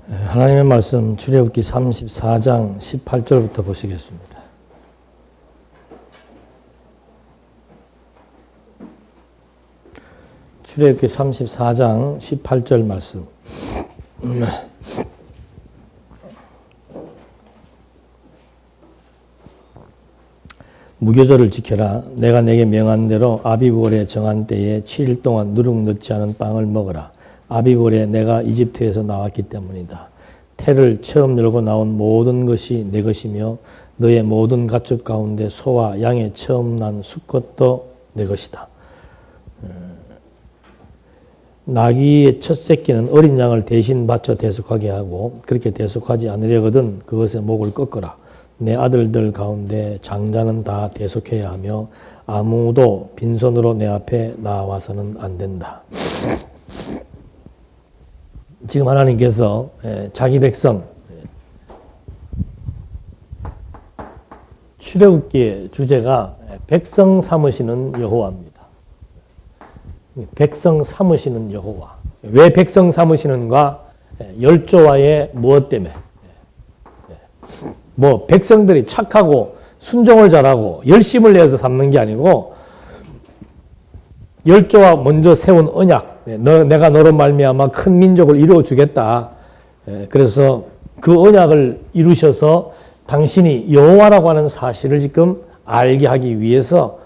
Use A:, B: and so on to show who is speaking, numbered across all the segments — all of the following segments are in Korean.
A: 하나님의 말씀 출애굽기 34장 18절부터 보시겠습니다. 출애굽기 34장 18절 말씀. 무교절을 지켜라. 내가 내게 명한 대로 아비브월에 정한 때에 7일 동안 누룩 넣지 않은 빵을 먹어라. 아비브월에 내가 이집트에서 나왔기 때문이다. 태를 처음 열고 나온 모든 것이 내 것이며 너의 모든 가축 가운데 소와 양의 처음 난 수컷도 내 것이다. 나귀의 첫 새끼는 어린 양을 대신 바쳐 대속하게 하고 그렇게 대속하지 않으려거든 그것의 목을 꺾어라. 내 아들들 가운데 장자는 다 대속해야 하며 아무도 빈손으로 내 앞에 나와서는 안 된다. 지금 하나님께서 자기 백성, 출애굽기의 주제가 백성 삼으시는 여호와입니다. 백성 삼으시는 여호와. 왜 백성 삼으시는가? 열조와의 무엇 때문에? 뭐 백성들이 착하고 순종을 잘하고 열심을 내서 삼는 게 아니고 열조와 먼저 세운 언약, 내가 너로 말미암아 큰 민족을 이루어 주겠다. 그래서 그 언약을 이루셔서 당신이 여호와라고 하는 사실을 지금 알게 하기 위해서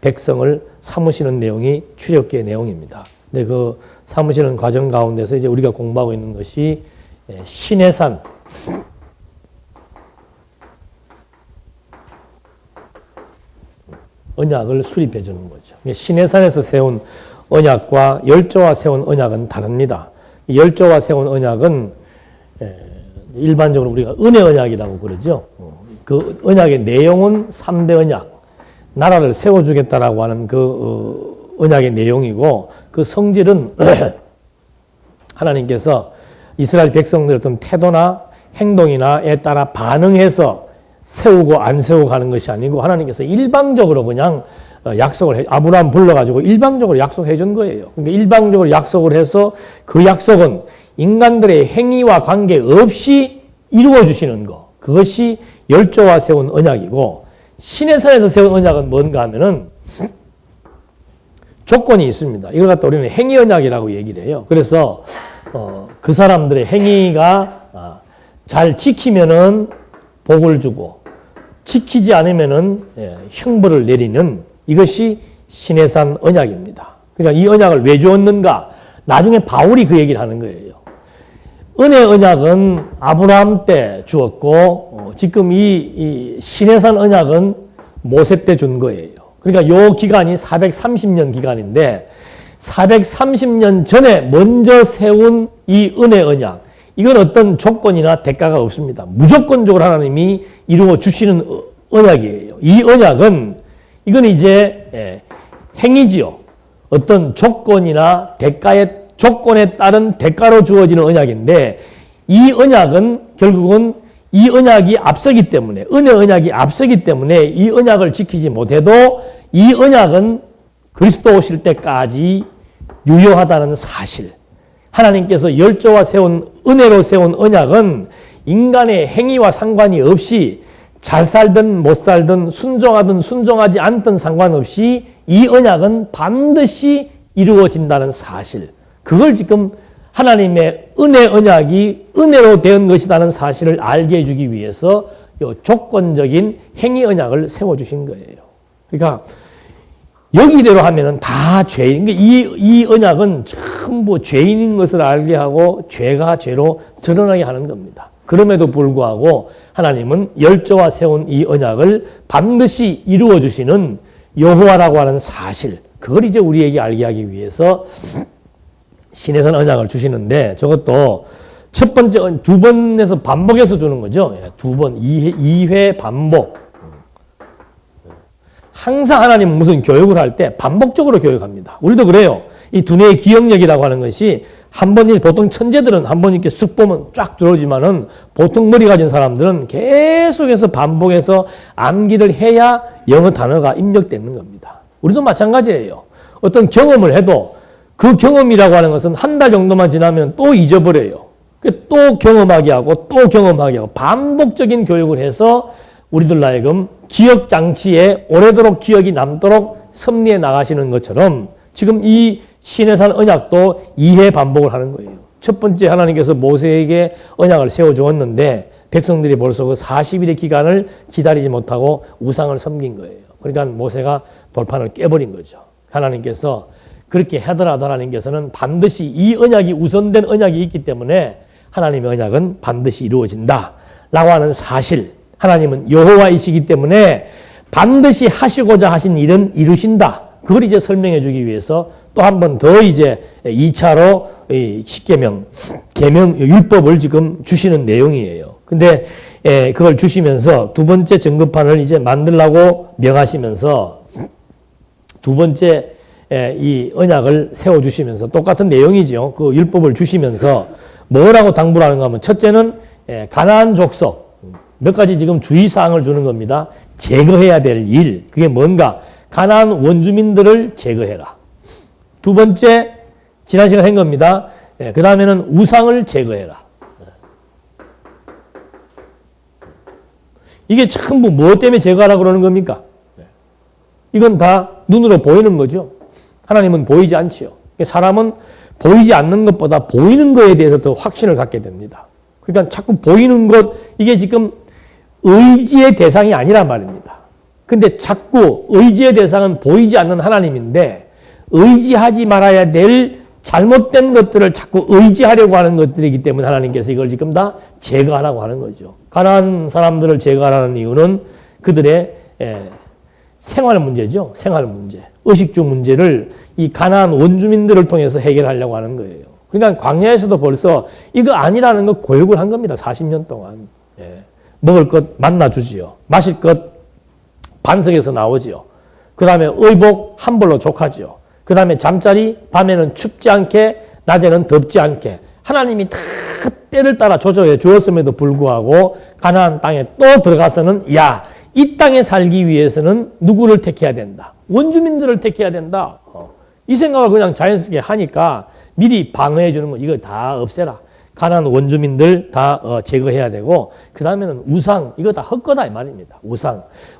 A: 백성을 삼으시는 내용이 출애굽기의 내용입니다. 근데 그 삼으시는 과정 가운데서 이제 우리가 공부하고 있는 것이 시내산, 언약을 수립해 주는 거죠. 시내산에서 세운 언약과 열조와 세운 언약은 다릅니다. 열조와 세운 언약은 일반적으로 우리가 은혜 언약이라고 그러죠. 그 언약의 내용은 3대 언약, 나라를 세워주겠다라고 하는 그 언약의 내용이고 그 성질은 하나님께서 이스라엘 백성들의 어떤 태도나 행동이나에 따라 반응해서 세우고 안 세우고 가는 것이 아니고 하나님께서 일방적으로 그냥 약속을 아브라함 불러가지고 일방적으로 약속해 준 거예요. 그러니까 일방적으로 약속을 해서 그 약속은 인간들의 행위와 관계없이 이루어 주시는 거. 그것이 열조와 세운 언약이고 시내산에서 세운 언약은 뭔가 하면은 조건이 있습니다. 이걸 갖다 우리는 행위 언약이라고 얘기를 해요. 그래서 그 사람들의 행위가 잘 지키면은 복을 주고 지키지 않으면은 형벌을 내리는 이것이 시내산 언약입니다. 그러니까 이 언약을 왜 주었는가? 나중에 바울이 그 얘기를 하는 거예요. 은혜 언약은 아브라함 때 주었고 지금 이 시내산 언약은 모세 때 준 거예요. 그러니까 요 기간이 430년 기간인데 430년 전에 먼저 세운 이 은혜 언약, 이건 어떤 조건이나 대가가 없습니다. 무조건적으로 하나님이 이루어 주시는 언약이에요. 이 언약은 이건 이제 행위지요. 어떤 조건이나 조건에 따른 대가로 주어지는 언약인데 이 언약은 결국은 이 언약이 앞서기 때문에 은혜 언약이 앞서기 때문에 이 언약을 지키지 못해도 이 언약은 그리스도 오실 때까지 유효하다는 사실. 하나님께서 열조와 세운 은혜로 세운 언약은 인간의 행위와 상관이 없이 잘 살든 못 살든 순종하든 순종하지 않든 상관없이 이 언약은 반드시 이루어진다는 사실. 그걸 지금 하나님의 은혜 언약이 은혜로 된 것이라는 사실을 알게 해주기 위해서 이 조건적인 행위 언약을 세워주신 거예요. 그러니까 여기대로 하면은 다 죄인. 이 언약은 전부 죄인인 것을 알게 하고 죄가 죄로 드러나게 하는 겁니다. 그럼에도 불구하고 하나님은 열조와 세운 이 언약을 반드시 이루어 주시는 여호와라고 하는 사실, 그걸 이제 우리에게 알게 하기 위해서 시내산 언약을 주시는데 저것도 첫 번째, 두 번에서 반복해서 주는 거죠. 두 번, 2회 반복. 항상 하나님은 무슨 교육을 할 때 반복적으로 교육합니다. 우리도 그래요. 이 두뇌의 기억력이라고 하는 것이 한 번, 보통 천재들은 한 번 이렇게 쑥 보면 쫙 들어오지만은 보통 머리 가진 사람들은 계속해서 반복해서 암기를 해야 영어 단어가 입력되는 겁니다. 우리도 마찬가지예요. 어떤 경험을 해도 그 경험이라고 하는 것은 한 달 정도만 지나면 또 잊어버려요. 또 경험하게 하고 또 경험하게 하고 반복적인 교육을 해서 우리들 하여금 기억 장치에 오래도록 기억이 남도록 섭리해 나가시는 것처럼 지금 이 시내산 언약도 2회 반복을 하는 거예요. 첫 번째 하나님께서 모세에게 언약을 세워주었는데 백성들이 벌써 그 40일의 기간을 기다리지 못하고 우상을 섬긴 거예요. 그러니까 모세가 돌판을 깨버린 거죠. 하나님께서 그렇게 하더라도 하나님께서는 반드시 이 언약이 우선된 언약이 있기 때문에 하나님의 언약은 반드시 이루어진다 라고 하는 사실, 하나님은 여호와이시기 때문에 반드시 하시고자 하신 일은 이루신다. 그걸 이제 설명해 주기 위해서 또 한 번 더 이제 2차로 십계명, 계명, 율법을 지금 주시는 내용이에요. 근데 그걸 주시면서 두 번째 증거판을 이제 만들라고 명하시면서 두 번째 이 언약을 세워주시면서 똑같은 내용이죠. 그 율법을 주시면서 뭐라고 당부를 하는가 하면 첫째는 가나안 족속 몇 가지 지금 주의사항을 주는 겁니다. 제거해야 될 일, 그게 뭔가? 가나안 원주민들을 제거해라. 두 번째, 지난 시간에 한 겁니다. 그 다음에는 우상을 제거해라. 이게 전부 무엇 때문에 제거하라고 그러는 겁니까? 이건 다 눈으로 보이는 거죠. 하나님은 보이지 않지요. 사람은 보이지 않는 것보다 보이는 것에 대해서 더 확신을 갖게 됩니다. 그러니까 자꾸 보이는 것, 이게 지금 의지의 대상이 아니란 말입니다. 근데 자꾸 의지의 대상은 보이지 않는 하나님인데 의지하지 말아야 될 잘못된 것들을 자꾸 의지하려고 하는 것들이기 때문에 하나님께서 이걸 지금 다 제거하라고 하는 거죠. 가난한 사람들을 제거하라는 이유는 그들의 생활 문제죠. 생활 문제. 의식주 문제를 이 가나안 원주민들을 통해서 해결하려고 하는 거예요. 그러니까 광야에서도 벌써 이거 아니라는 거 고역을 한 겁니다. 40년 동안. 먹을 것 만나주지요. 마실 것 반석에서 나오지요. 그 다음에 의복 한 벌로 족하지요. 그 다음에 잠자리 밤에는 춥지 않게 낮에는 덥지 않게 하나님이 다 때를 따라 조절해 주었음에도 불구하고 가나안 땅에 또 들어가서는 야, 이 땅에 살기 위해서는 누구를 택해야 된다. 원주민들을 택해야 된다. 이 생각을 그냥 자연스럽게 하니까 미리 방어해 주는 거 이거 다 없애라. 가나안 원주민들 다 제거해야 되고 그 다음에는 우상 이거 다 헛거다 이 말입니다.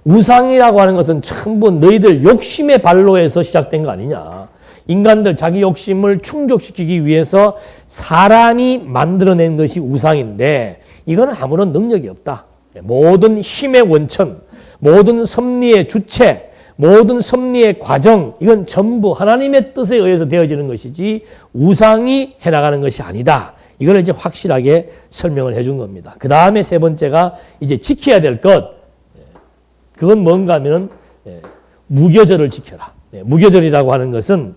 A: 우상이라고 하는 것은 전부 너희들 욕심의 발로에서 시작된 거 아니냐. 인간들 자기 욕심을 충족시키기 위해서 사람이 만들어낸 것이 우상인데 이거는 아무런 능력이 없다. 모든 힘의 원천, 모든 섭리의 주체, 모든 섭리의 과정 이건 전부 하나님의 뜻에 의해서 되어지는 것이지 우상이 해나가는 것이 아니다. 이걸 이제 확실하게 설명을 해준 겁니다. 그 다음에 세 번째가 이제 지켜야 될 것. 그건 뭔가 하면은 무교절을 지켜라. 무교절이라고 하는 것은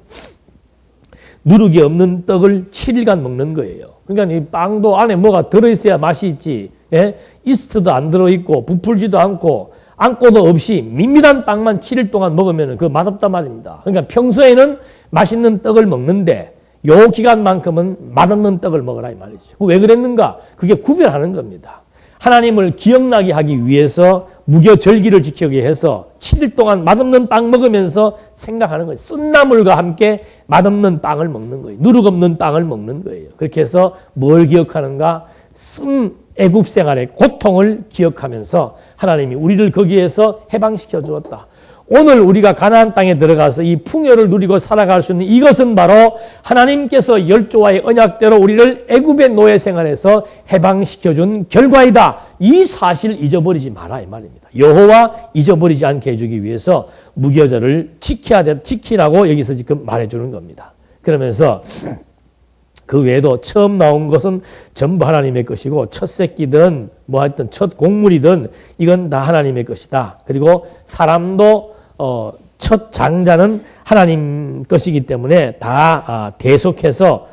A: 누룩이 없는 떡을 7일간 먹는 거예요. 그러니까 이 빵도 안에 뭐가 들어있어야 맛이 있지. 이스트도 안 들어있고 부풀지도 않고 안고도 없이 밋밋한 빵만 7일 동안 먹으면 그 맛없단 말입니다. 그러니까 평소에는 맛있는 떡을 먹는데 요 기간만큼은 맛없는 떡을 먹으라 이 말이죠. 왜 그랬는가? 그게 구별하는 겁니다. 하나님을 기억나게 하기 위해서 무교절기를 지키게 해서 7일 동안 맛없는 빵 먹으면서 생각하는 거예요. 쓴 나물과 함께 맛없는 빵을 먹는 거예요. 누룩 없는 빵을 먹는 거예요. 그렇게 해서 뭘 기억하는가? 쓴 애굽 생활의 고통을 기억하면서 하나님이 우리를 거기에서 해방시켜 주었다. 오늘 우리가 가나안 땅에 들어가서 이 풍요를 누리고 살아갈 수 있는 이것은 바로 하나님께서 열조와의 언약대로 우리를 애굽의 노예 생활에서 해방시켜 준 결과이다. 이 사실 잊어버리지 마라 이 말입니다. 여호와 잊어버리지 않게 해주기 위해서 무교절을 지키라고 여기서 지금 말해주는 겁니다. 그러면서 그 외에도 처음 나온 것은 전부 하나님의 것이고 첫 새끼든 뭐 하여튼 첫 곡물이든 이건 다 하나님의 것이다. 그리고 사람도 첫 장자는 하나님 것이기 때문에 다 대속해서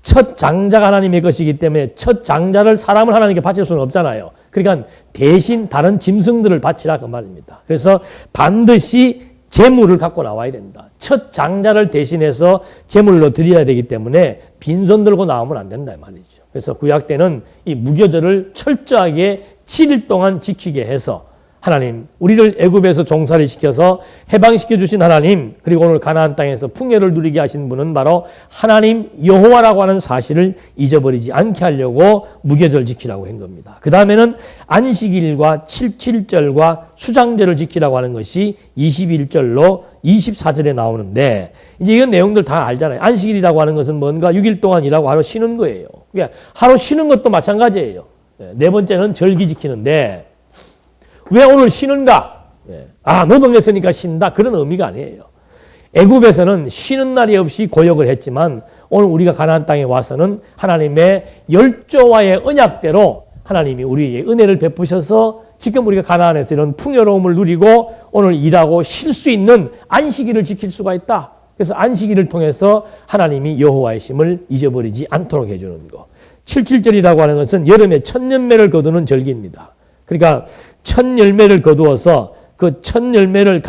A: 첫 장자가 하나님의 것이기 때문에 첫 장자를 사람을 하나님께 바칠 수는 없잖아요. 그러니까 대신 다른 짐승들을 바치라 그 말입니다. 그래서 반드시 제물을 갖고 나와야 된다. 첫 장자를 대신해서 제물로 드려야 되기 때문에 빈손 들고 나오면 안 된다 이 말이죠. 그래서 구약 때는 이 무교절을 철저하게 7일 동안 지키게 해서 하나님, 우리를 애굽에서 종살이 시켜서 해방시켜 주신 하나님, 그리고 오늘 가나안 땅에서 풍요를 누리게 하신 분은 바로 하나님 여호와라고 하는 사실을 잊어버리지 않게 하려고 무교절 지키라고 한 겁니다. 그 다음에는 안식일과 77절과 수장절을 지키라고 하는 것이 21절로 24절에 나오는데, 이제 이런 내용들 다 알잖아요. 안식일이라고 하는 것은 뭔가 6일 동안 일하고 하루 쉬는 거예요. 그러니까 하루 쉬는 것도 마찬가지예요. 네 번째는 절기 지키는데, 왜 오늘 쉬는가? 노동했으니까 쉰다. 그런 의미가 아니에요. 애굽에서는 쉬는 날이 없이 고역을 했지만 오늘 우리가 가나안 땅에 와서는 하나님의 열조와의 언약대로 하나님이 우리에게 은혜를 베푸셔서 지금 우리가 가나안에서 이런 풍요로움을 누리고 오늘 일하고 쉴 수 있는 안식일을 지킬 수가 있다. 그래서 안식일을 통해서 하나님이 여호와의 심을 잊어버리지 않도록 해주는 거. 77절이라고 하는 것은 여름에 첫 열매를 거두는 절기입니다. 그러니까 첫 열매를 거두어서 그 첫 열매를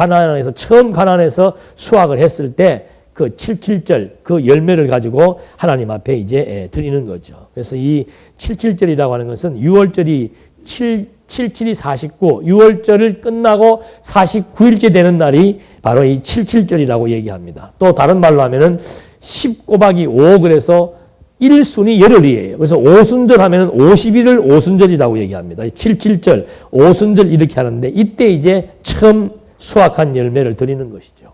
A: 처음 가나안에서 수확을 했을 때 그 77절 그 열매를 가지고 하나님 앞에 이제 드리는 거죠. 그래서 이 77절이라고 하는 것은 6월절이 77이 49, 6월절을 끝나고 49일째 되는 날이 바로 이 77절이라고 얘기합니다. 또 다른 말로 하면은 10 곱하기 5 그래서 1순이 열흘이에요. 그래서 오순절 하면은 50일을 오순절이라고 얘기합니다. 77절, 오순절 이렇게 하는데 이때 이제 처음 수확한 열매를 드리는 것이죠.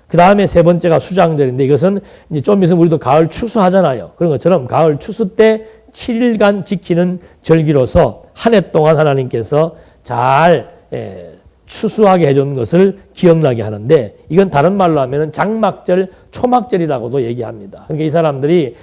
A: 그 다음에 세 번째가 수장절인데 이것은 이제 좀 있으면 우리도 가을 추수하잖아요. 그런 것처럼 가을 추수 때 7일간 지키는 절기로서 한 해 동안 하나님께서 잘 추수하게 해준 것을 기억나게 하는데 이건 다른 말로 하면 장막절, 초막절이라고도 얘기합니다. 그러니까 이 사람들이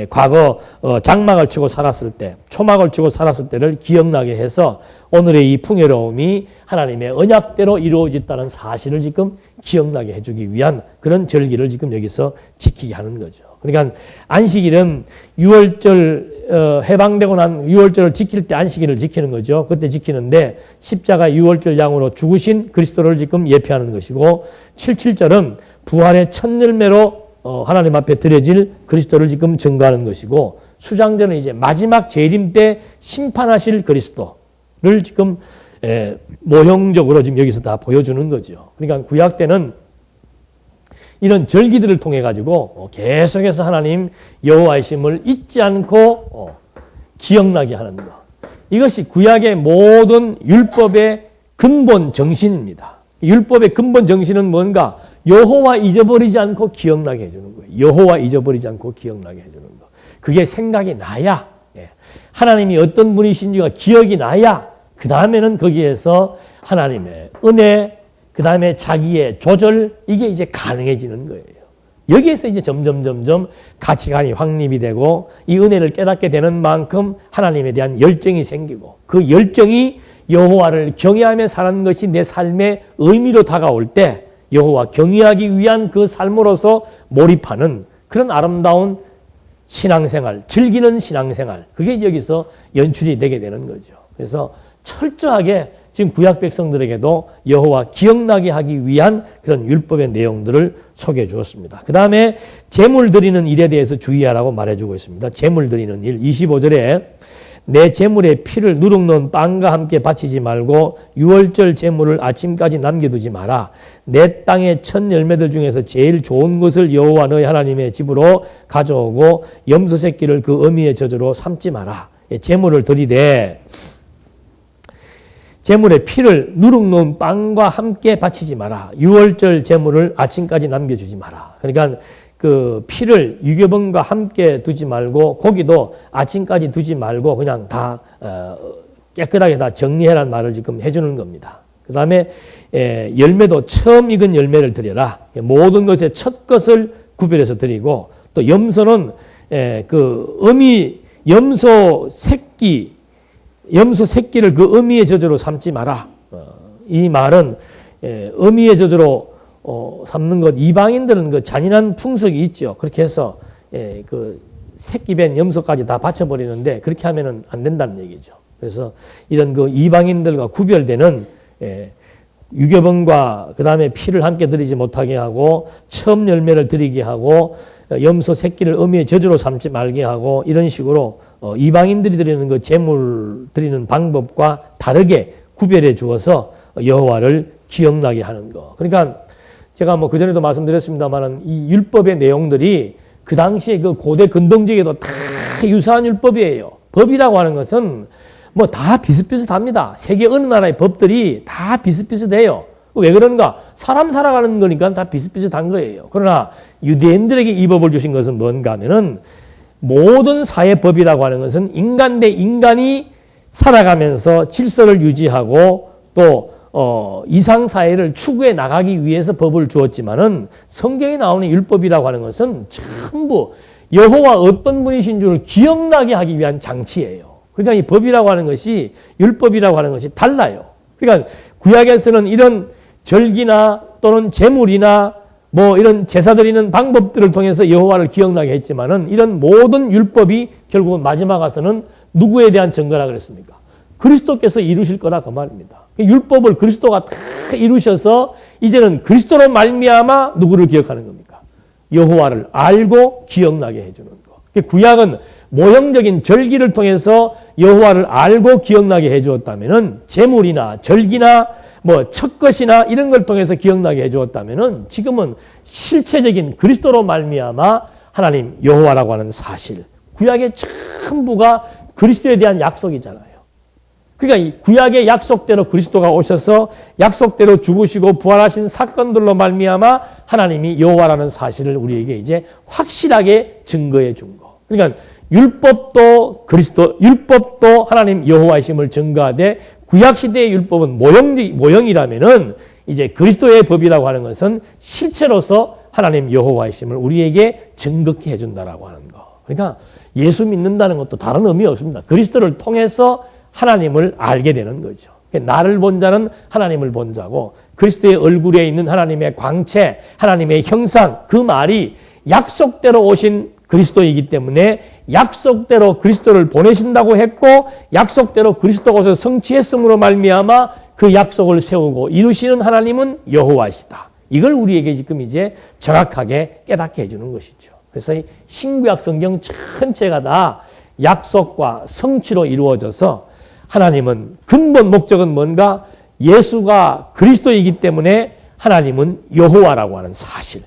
A: 과거 장막을 치고 살았을 때, 초막을 치고 살았을 때를 기억나게 해서 오늘의 이 풍요로움이 하나님의 언약대로 이루어졌다는 사실을 지금 기억나게 해주기 위한 그런 절기를 지금 여기서 지키게 하는 거죠. 그러니까 안식일은 6월절 해방되고 난 6월절을 지킬 때 안식일을 지키는 거죠. 그때 지키는데 십자가 6월절 양으로 죽으신 그리스도를 지금 예표하는 것이고 77절은 부활의 첫 열매로 하나님 앞에 드려질 그리스도를 지금 증거하는 것이고 수장절은 이제 마지막 재림 때 심판하실 그리스도를 지금 모형적으로 지금 여기서 다 보여주는 거죠. 그러니까 구약 때는 이런 절기들을 통해 가지고 계속해서 하나님 여호와의 심을 잊지 않고 기억나게 하는 것. 이것이 구약의 모든 율법의 근본 정신입니다. 율법의 근본 정신은 뭔가? 여호와 잊어버리지 않고 기억나게 해주는 거예요. 여호와 잊어버리지 않고 기억나게 해주는 거. 그게 생각이 나야. 하나님이 어떤 분이신지가 기억이 나야. 그 다음에는 거기에서 하나님의 은혜, 그 다음에 자기의 조절, 이게 이제 가능해지는 거예요. 여기에서 이제 점점 가치관이 확립이 되고 이 은혜를 깨닫게 되는 만큼 하나님에 대한 열정이 생기고 그 열정이 여호와를 경외하며 사는 것이 내 삶의 의미로 다가올 때 여호와 경외하기 위한 그 삶으로서 몰입하는 그런 아름다운 신앙생활, 즐기는 신앙생활, 그게 여기서 연출이 되게 되는 거죠. 그래서 철저하게 지금 구약 백성들에게도 여호와 기억나게 하기 위한 그런 율법의 내용들을 소개해 주었습니다. 그 다음에 제물 드리는 일에 대해서 주의하라고 말해주고 있습니다. 제물 드리는 일 25절에 내 제물의 피를 누룩 넣은 빵과 함께 바치지 말고 유월절 제물을 아침까지 남겨두지 마라. 내 땅의 첫 열매들 중에서 제일 좋은 것을 여호와 너희 하나님의 집으로 가져오고 염소 새끼를 그 어미의 젖으로 삼지 마라. 제물을 드리되 제물의 피를 누룩 넣은 빵과 함께 바치지 마라. 유월절 제물을 아침까지 남겨주지 마라. 그러니까 그 피를 유교번과 함께 두지 말고 고기도 아침까지 두지 말고 그냥 다 깨끗하게 다 정리해라는 말을 지금 해주는 겁니다. 그 다음에 열매도 처음 익은 열매를 드려라. 모든 것의 첫 것을 구별해서 드리고 또 염소는 그 어미 염소 새끼를 그 어미의 젖으로 삼지 마라. 이 말은 어미의 젖으로 삼는 것, 이방인들은 그 잔인한 풍속이 있죠. 그렇게 해서 그 새끼 뺀 염소까지 다 바쳐버리는데 그렇게 하면은 안 된다는 얘기죠. 그래서 이런 그 이방인들과 구별되는 유교번과 그 다음에 피를 함께 드리지 못하게 하고 처음 열매를 드리게 하고 염소 새끼를 어미의 젖으로 삼지 말게 하고 이런 식으로 이방인들이 드리는 그 제물 드리는 방법과 다르게 구별해 주어서 여호와를 기억나게 하는 거. 그러니까 제가 뭐 그전에도 말씀드렸습니다만은 이 율법의 내용들이 그 당시에 그 고대 근동지에도 다 유사한 율법이에요. 법이라고 하는 것은 뭐 다 비슷비슷합니다. 세계 어느 나라의 법들이 다 비슷비슷해요. 왜 그런가? 사람 살아가는 거니까 다 비슷비슷한 거예요. 그러나 유대인들에게 이 법을 주신 것은 뭔가 하면은 모든 사회법이라고 하는 것은 인간 대 인간이 살아가면서 질서를 유지하고 또 이상사회를 추구해 나가기 위해서 법을 주었지만은 성경에 나오는 율법이라고 하는 것은 전부 여호와 어떤 분이신 줄을 기억나게 하기 위한 장치예요. 그러니까 이 법이라고 하는 것이 율법이라고 하는 것이 달라요. 그러니까 구약에서는 이런 절기나 또는 제물이나 뭐 이런 제사 드리는 방법들을 통해서 여호와를 기억나게 했지만은 이런 모든 율법이 결국은 마지막 와서는 누구에 대한 증거라 그랬습니까? 그리스도께서 이루실 거라 그 말입니다. 율법을 그리스도가 다 이루셔서 이제는 그리스도로 말미암아 누구를 기억하는 겁니까? 여호와를 알고 기억나게 해주는 거. 구약은 모형적인 절기를 통해서 여호와를 알고 기억나게 해주었다면은 제물이나 절기나 뭐 첫것이나 이런 걸 통해서 기억나게 해주었다면은 지금은 실체적인 그리스도로 말미암아 하나님 여호와라고 하는 사실, 구약의 전부가 그리스도에 대한 약속이잖아요. 그러니까 이 구약의 약속대로 그리스도가 오셔서 약속대로 죽으시고 부활하신 사건들로 말미암아 하나님이 여호와라는 사실을 우리에게 이제 확실하게 증거해 준 거. 그러니까 율법도 그리스도, 율법도 하나님 여호와이심을 증거하되 구약 시대의 율법은 모형이라면은 이제 그리스도의 법이라고 하는 것은 실체로서 하나님 여호와이심을 우리에게 증거케 해준다라고 하는 거. 그러니까 예수 믿는다는 것도 다른 의미 없습니다. 그리스도를 통해서 하나님을 알게 되는 거죠. 나를 본 자는 하나님을 본 자고 그리스도의 얼굴에 있는 하나님의 광채, 하나님의 형상, 그 말이 약속대로 오신 그리스도이기 때문에 약속대로 그리스도를 보내신다고 했고 약속대로 그리스도가 오셔서 성취했음으로 말미암아 그 약속을 세우고 이루시는 하나님은 여호와시다. 이걸 우리에게 지금 이제 정확하게 깨닫게 해주는 것이죠. 그래서 이 신구약 성경 전체가 다 약속과 성취로 이루어져서 하나님은 근본 목적은 뭔가? 예수가 그리스도이기 때문에 하나님은 여호와라고 하는 사실.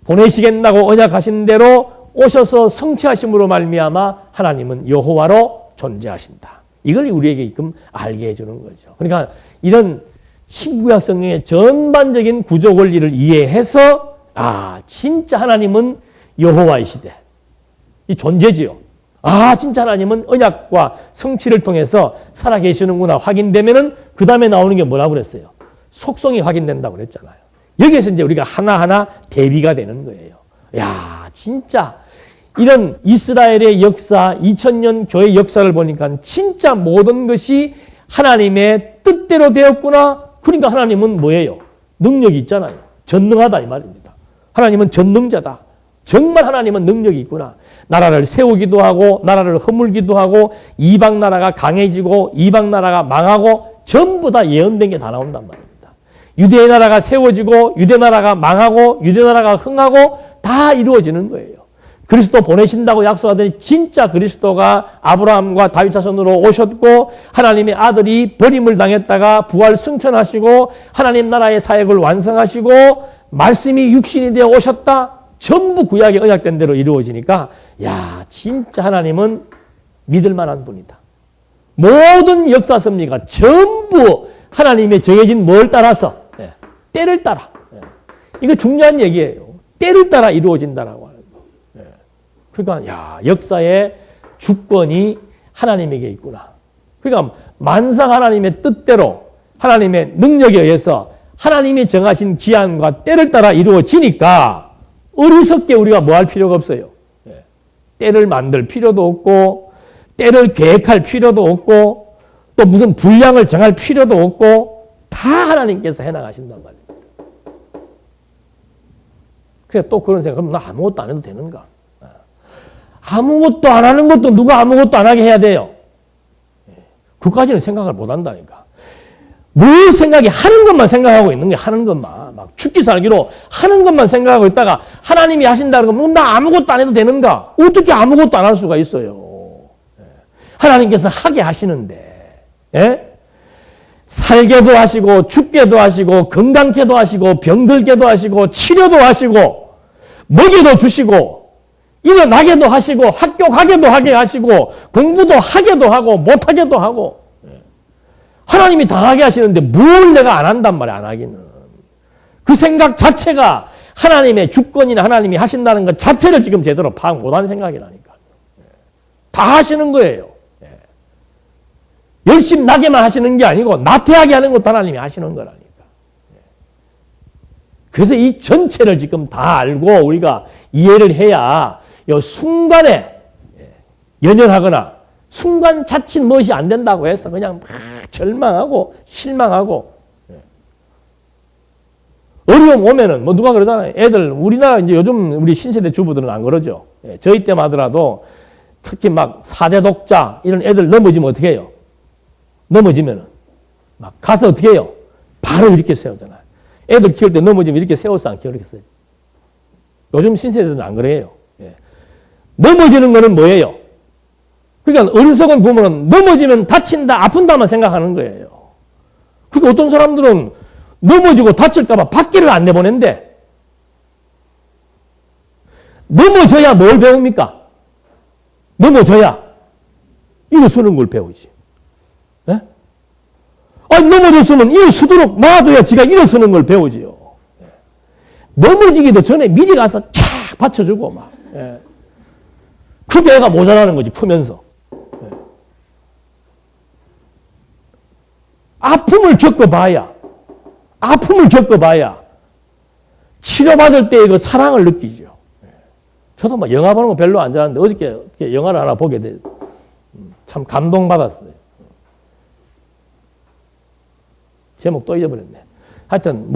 A: 보내시겠다고 언약하신 대로 오셔서 성취하심으로 말미암아 하나님은 여호와로 존재하신다. 이걸 우리에게 지금 알게 해주는 거죠. 그러니까 이런 신구약 성경의 전반적인 구조 원리를 이해해서 진짜 하나님은 여호와이시대. 이 존재지요. 진짜 하나님은 언약과 성취를 통해서 살아계시는구나 확인되면은 그 다음에 나오는 게 뭐라고 그랬어요? 속성이 확인된다고 그랬잖아요. 여기에서 이제 우리가 하나하나 대비가 되는 거예요. 진짜 이런 이스라엘의 역사, 2000년 교회 역사를 보니까 진짜 모든 것이 하나님의 뜻대로 되었구나. 그러니까 하나님은 뭐예요? 능력이 있잖아요. 전능하다 이 말입니다. 하나님은 전능자다. 정말 하나님은 능력이 있구나. 나라를 세우기도 하고 나라를 허물기도 하고 이방 나라가 강해지고 이방 나라가 망하고 전부 다 예언된 게 다 나온단 말입니다. 유대의 나라가 세워지고 유대 나라가 망하고 유대 나라가 흥하고 다 이루어지는 거예요. 그리스도 보내신다고 약속하더니 진짜 그리스도가 아브라함과 다윗 자손으로 오셨고 하나님의 아들이 버림을 당했다가 부활 승천하시고 하나님 나라의 사역을 완성하시고 말씀이 육신이 되어 오셨다. 전부 구약에 언약된 대로 이루어지니까 진짜 하나님은 믿을 만한 분이다. 모든 역사 섭리가 전부 하나님의 정해진 뭘 따라서? 때를 따라. 이거 중요한 얘기예요. 때를 따라 이루어진다라고 하는 거. 그러니까 역사의 주권이 하나님에게 있구나. 그러니까 만상 하나님의 뜻대로 하나님의 능력에 의해서 하나님이 정하신 기한과 때를 따라 이루어지니까 어리석게 우리가 뭐 할 필요가 없어요. 때를 만들 필요도 없고 때를 계획할 필요도 없고 또 무슨 분량을 정할 필요도 없고 다 하나님께서 해나가신단 말입니다. 그래서 또 그런 생각, 그럼 나 아무것도 안 해도 되는가? 아무것도 안 하는 것도 누가 아무것도 안 하게 해야 돼요. 그까지는 생각을 못 한다니까. 뭘 생각해? 하는 것만 생각하고 있는 게 하는 것만. 막 죽기 살기로 하는 것만 생각하고 있다가 하나님이 하신다는 거면 나 아무것도 안 해도 되는가? 어떻게 아무것도 안 할 수가 있어요? 하나님께서 하게 하시는데. 살게도 하시고 죽게도 하시고 건강케도 하시고 병들게도 하시고 치료도 하시고 먹이도 주시고 일어나게도 하시고 학교 가게도 하게 하시고 공부도 하게도 하고 못하게도 하고 하나님이 다 하게 하시는데 뭘 내가 안 한단 말이야. 안 하기는. 그 생각 자체가 하나님의 주권이나 하나님이 하신다는 것 자체를 지금 제대로 파악 못한 생각이라니까. 다 하시는 거예요. 열심 나게만 하시는 게 아니고 나태하게 하는 것도 하나님이 하시는 거라니까. 그래서 이 전체를 지금 다 알고 우리가 이해를 해야 이 순간에 연연하거나 순간 자칫 무엇이 안 된다고 해서 그냥 막 절망하고 실망하고 어려움 오면은 뭐 누가 그러잖아요. 애들 우리나라 이제 요즘 우리 신세대 주부들은 안 그러죠. 저희 때만 하더라도 특히 막 4대 독자 이런 애들 넘어지면 어떻게 해요? 넘어지면은 막 가서 어떻게 해요? 바로 이렇게 세우잖아요. 애들 키울 때 넘어지면 이렇게 세워서 안 키우겠어요. 요즘 신세대들은 안 그래요. 넘어지는 거는 뭐예요? 그러니까 어리석은 부모는 넘어지면 다친다, 아픈다만 생각하는 거예요. 그러니까 어떤 사람들은 넘어지고 다칠까봐 밖에를 안 내보낸대. 넘어져야 뭘 배웁니까? 넘어져야 일어서는 걸 배우지. 네? 아니, 넘어졌으면 일어서도록 놔둬야 지가 일어서는 걸 배우지요. 넘어지기도 전에 미리 가서 착 받쳐주고 막. 그게 애가 모자라는 거지, 크면서. 아픔을 겪어봐야 치료받을 때의 그 사랑을 느끼죠. 저도 막 영화 보는 거 별로 안 좋아하는데 어저께 영화를 하나 보게 돼. 참 감동받았어요. 제목 또 잊어버렸네. 하여튼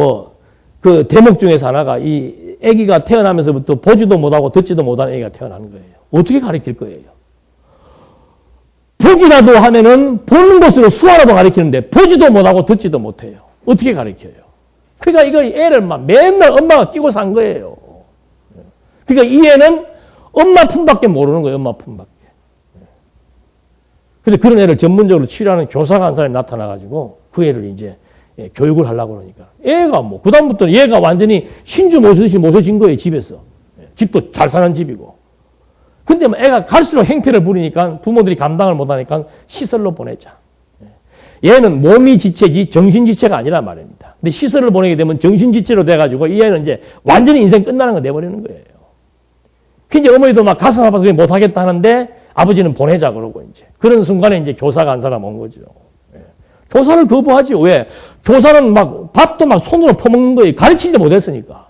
A: 그 대목 중에서 하나가 이 아기가 태어나면서부터 보지도 못하고 듣지도 못하는 아기가 태어나는 거예요. 어떻게 가르칠 거예요? 보기라도 하면은 보는 것으로 수화라도 가르치는데 보지도 못하고 듣지도 못해요. 어떻게 가르쳐요? 그러니까 이거 애를 막 맨날 엄마가 끼고 산 거예요. 그러니까 이 애는 엄마 품밖에 모르는 거예요. 엄마 품밖에. 근데 그런 애를 전문적으로 치료하는 교사가 한 사람이 나타나가지고 그 애를 이제 교육을 하려고 그러니까. 애가 그다음부터 얘가 완전히 신주 모시듯이 모셔진 거예요. 집에서. 집도 잘 사는 집이고. 근데 애가 갈수록 행패를 부리니까 부모들이 감당을 못하니까 시설로 보내자. 얘는 몸이 지체지 정신지체가 아니란 말입니다. 근데 시설을 보내게 되면 정신지체로 돼가지고 이 애는 이제 완전히 인생 끝나는 거 내버리는 거예요. 그 이제 어머니도 막 가슴 아파서 못하겠다 하는데 아버지는 보내자 그러고 이제. 그런 순간에 이제 교사가 한 사람 온 거죠. 교사를 거부하죠. 왜? 교사는 막 밥도 막 손으로 퍼먹는 거예요. 가르치지 못했으니까.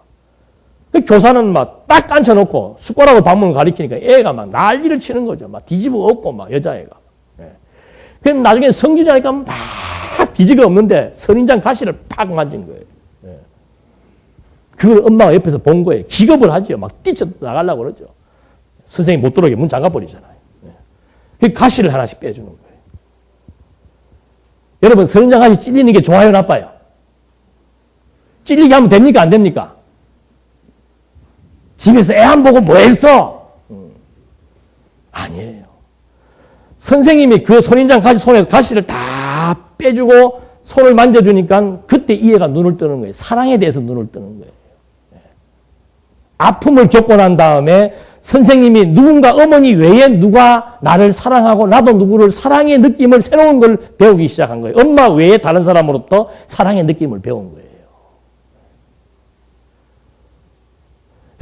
A: 교사는 막 딱 앉혀놓고 숟가락으로 밥 먹는 거 가르치니까 애가 막 난리를 치는 거죠. 막 뒤집어 엎고 막 여자애가. 그럼 나중에 성질이 나니까 막 뒤집어 엎는데 선인장 가시를 팍 만진 거예요. 그걸 엄마가 옆에서 본 거예요. 기겁을 하죠. 막 뛰쳐나가려고 그러죠. 선생님 못 들어오게 문 잠가버리잖아요. 그 가시를 하나씩 빼주는 거예요. 여러분, 선인장 가시 찔리는 게 좋아요, 나빠요? 찔리게 하면 됩니까, 안 됩니까? 집에서 애 안 보고 뭐 했어? 아니에요. 선생님이 그 선인장 가시 손에 가시를 다 빼주고 손을 만져주니까 그때 이 애가 눈을 뜨는 거예요. 사랑에 대해서 눈을 뜨는 거예요. 아픔을 겪고 난 다음에 선생님이 누군가 어머니 외에 누가 나를 사랑하고 나도 누구를 사랑의 느낌을 새로운 걸 배우기 시작한 거예요. 엄마 외에 다른 사람으로부터 사랑의 느낌을 배운 거예요.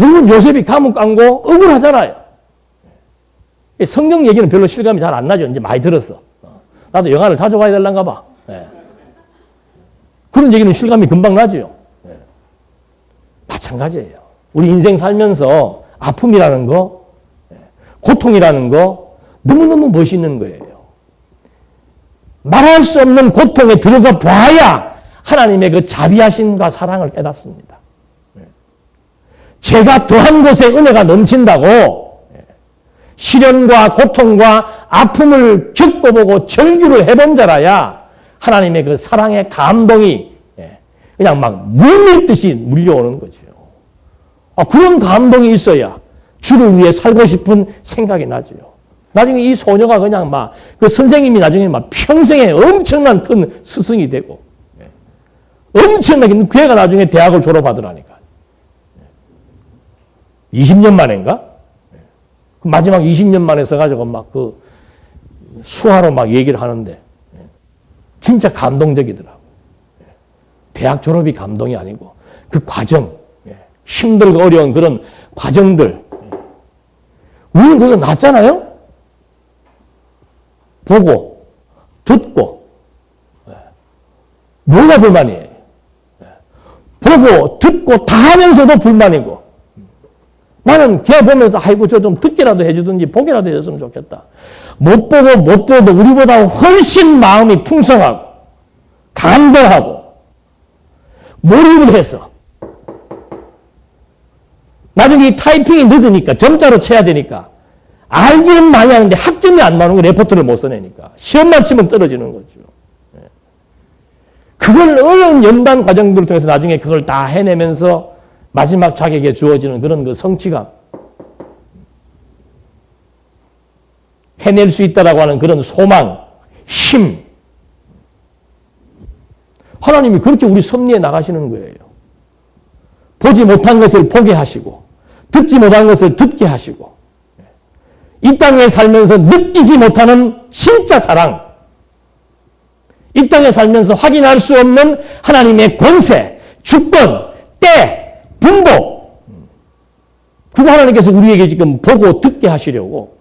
A: 여러분, 요셉이 감옥 간 거 억울하잖아요. 성경 얘기는 별로 실감이 잘 안 나죠. 이제 많이 들었어. 나도 영화를 자주 봐야 될란가 봐. 그런 얘기는 실감이 금방 나죠. 마찬가지예요. 우리 인생 살면서 아픔이라는 거, 고통이라는 거 너무너무 멋있는 거예요. 말할 수 없는 고통에 들어가 봐야 하나님의 그 자비하심과 사랑을 깨닫습니다. 죄가 더한 곳에 은혜가 넘친다고 시련과 고통과 아픔을 겪어보고 절규를 해본 자라야 하나님의 그 사랑의 감동이 그냥 막 물밀듯이 물려오는 거죠. 그런 감동이 있어야 주를 위해 살고 싶은 생각이 나죠. 나중에 이 소녀가 그냥 막, 그 선생님이 나중에 막 평생에 엄청난 큰 스승이 되고, 엄청나게, 그 애가 나중에 대학을 졸업하더라니까. 20년 만인가? 마지막 20년 만에 써가지고 막 그 수화로 막 얘기를 하는데, 진짜 감동적이더라고. 대학 졸업이 감동이 아니고, 그 과정, 힘들고 어려운 그런 과정들. 우리는 그거 났잖아요? 보고, 듣고, 뭐가 불만이에요? 보고, 듣고, 다 하면서도 불만이고, 나는 걔 보면서, 아이고, 저 좀 듣기라도 해주든지, 보기라도 해줬으면 좋겠다. 못 보고, 못 들어도 우리보다 훨씬 마음이 풍성하고, 감동하고, 몰입을 해서, 나중에 이 타이핑이 늦으니까, 점자로 쳐야 되니까, 알기는 많이 하는데 학점이 안 나오는 거 레포트를 못 써내니까. 시험만 치면 떨어지는 거죠. 그걸 어려운 연단 과정들을 통해서 나중에 그걸 다 해내면서 마지막 자격에 주어지는 그런 그 성취감. 해낼 수 있다라고 하는 그런 소망, 힘. 하나님이 그렇게 우리 섭리해 나가시는 거예요. 보지 못한 것을 보게 하시고, 듣지 못한 것을 듣게 하시고, 이 땅에 살면서 느끼지 못하는 진짜 사랑, 이 땅에 살면서 확인할 수 없는 하나님의 권세, 주권, 때, 분복, 그거 하나님께서 우리에게 지금 보고 듣게 하시려고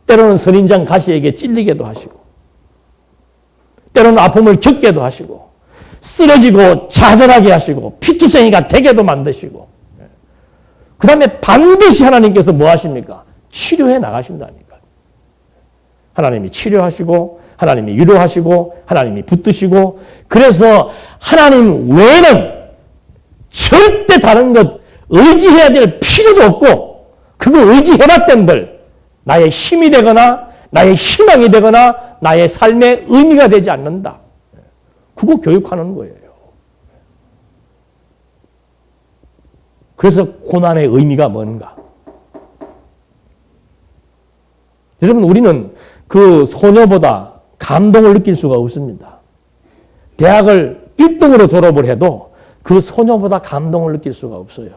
A: 때로는 선인장 가시에게 찔리게도 하시고 때로는 아픔을 겪게도 하시고 쓰러지고 좌절하게 하시고 피투성이가 되게도 만드시고 그 다음에 반드시 하나님께서 뭐 하십니까? 치료해 나가신다니까. 하나님이 치료하시고 하나님이 위로하시고 하나님이 붙드시고 그래서 하나님 외에는 절대 다른 것 의지해야 될 필요도 없고 그거 의지해봤던들 나의 힘이 되거나 나의 희망이 되거나 나의 삶의 의미가 되지 않는다. 그거 교육하는 거예요. 그래서 고난의 의미가 뭔가. 여러분 우리는 그 소녀보다 감동을 느낄 수가 없습니다. 대학을 1등으로 졸업을 해도 그 소녀보다 감동을 느낄 수가 없어요.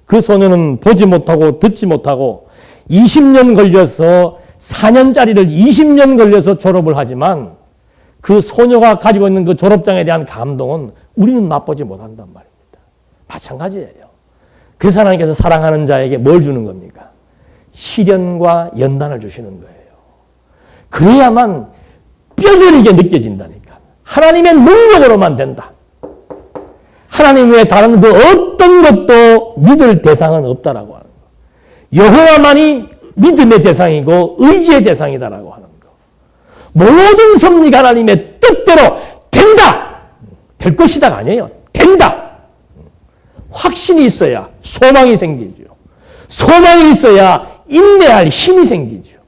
A: 그 소녀는 보지 못하고 듣지 못하고 20년 걸려서 4년짜리를 20년 걸려서 졸업을 하지만 그 소녀가 가지고 있는 그 졸업장에 대한 감동은 우리는 맛보지 못한단 말입니다. 마찬가지예요. 그래서 하나님께서 사랑하는 자에게 뭘 주는 겁니까? 시련과 연단을 주시는 거예요. 그래야만 뼈저리게 느껴진다니까. 하나님의 능력으로만 된다. 하나님 외에 다른 그 어떤 것도 믿을 대상은 없다라고 하는 거. 여호와만이 믿음의 대상이고 의지의 대상이다라고 하는 거. 모든 섭리가 하나님의 뜻대로 된다. 될 것이다가 아니에요. 된다. 확신이 있어야 소망이 생기죠. 소망이 있어야 인내할 힘이 생기죠.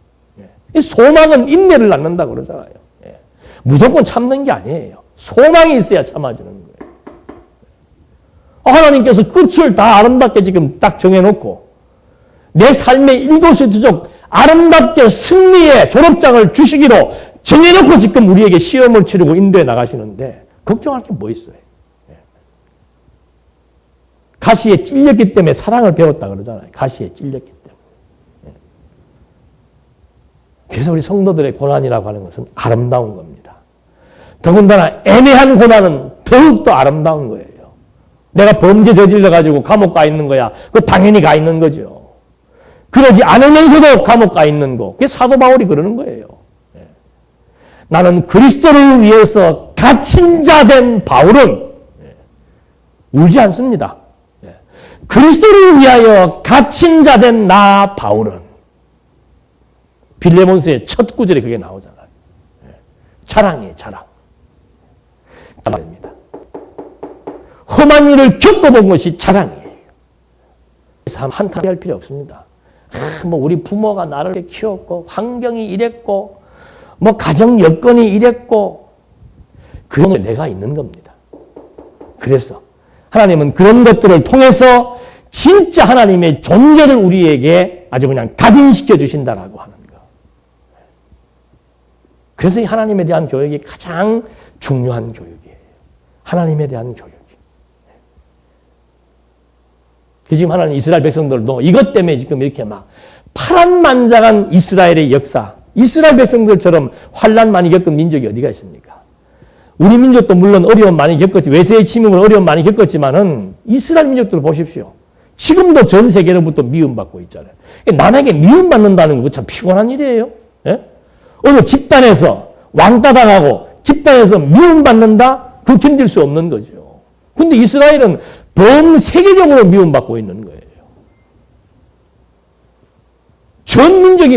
A: 소망은 인내를 낳는다고 그러잖아요. 무조건 참는 게 아니에요. 소망이 있어야 참아지는 거예요. 하나님께서 끝을 다 아름답게 지금 딱 정해놓고 내 삶의 일거수일투족 아름답게 승리의 졸업장을 주시기로 정해놓고 지금 우리에게 시험을 치르고 인도해 나가시는데 걱정할 게 뭐 있어요. 가시에 찔렸기 때문에 사랑을 배웠다 그러잖아요. 가시에 찔렸기 때문에. 그래서 우리 성도들의 고난이라고 하는 것은 아름다운 겁니다. 더군다나 애매한 고난은 더욱더 아름다운 거예요. 내가 범죄 저질러가지고 감옥 가 있는 거야. 그 당연히 가 있는 거죠. 그러지 않으면서도 감옥 가 있는 거. 그게 사도 바울이 그러는 거예요. 나는 그리스도를 위해서 갇힌 자 된 바울은 울지 않습니다. 그리스도를 위하여 갇힌 자 된 나 바울은 빌레몬서의 첫 구절에 그게 나오잖아요. 자랑이에요, 자랑. 자랑입니다. 험한 일을 겪어본 것이 자랑이에요. 삶 한탄할 필요 없습니다. 뭐 우리 부모가 나를 키웠고 환경이 이랬고 뭐 가정 여건이 이랬고 그런 게 내가 있는 겁니다. 그래서 하나님은 그런 것들을 통해서 진짜 하나님의 존재를 우리에게 아주 그냥 각인시켜 주신다라고 하는 거. 그래서 이 하나님에 대한 교육이 가장 중요한 교육이에요. 하나님에 대한 교육이. 지금 하나님 이스라엘 백성들도 이것 때문에 지금 이렇게 막 파란만장한 이스라엘의 역사, 이스라엘 백성들처럼 환난 많이 겪은 민족이 어디가 있습니까? 우리 민족도 물론 어려움 많이 겪었지, 외세의 침입을 어려움 많이 겪었지만은 이스라엘 민족들을 보십시오. 지금도 전 세계로부터 미움받고 있잖아요. 남에게 미움받는다는 거 참 피곤한 일이에요. 예? 어느 집단에서 왕따 당하고 집단에서 미움받는다? 그거 견딜 수 없는 거죠. 근데 이스라엘은 전 세계적으로 미움받고 있는 거예요. 전 민족이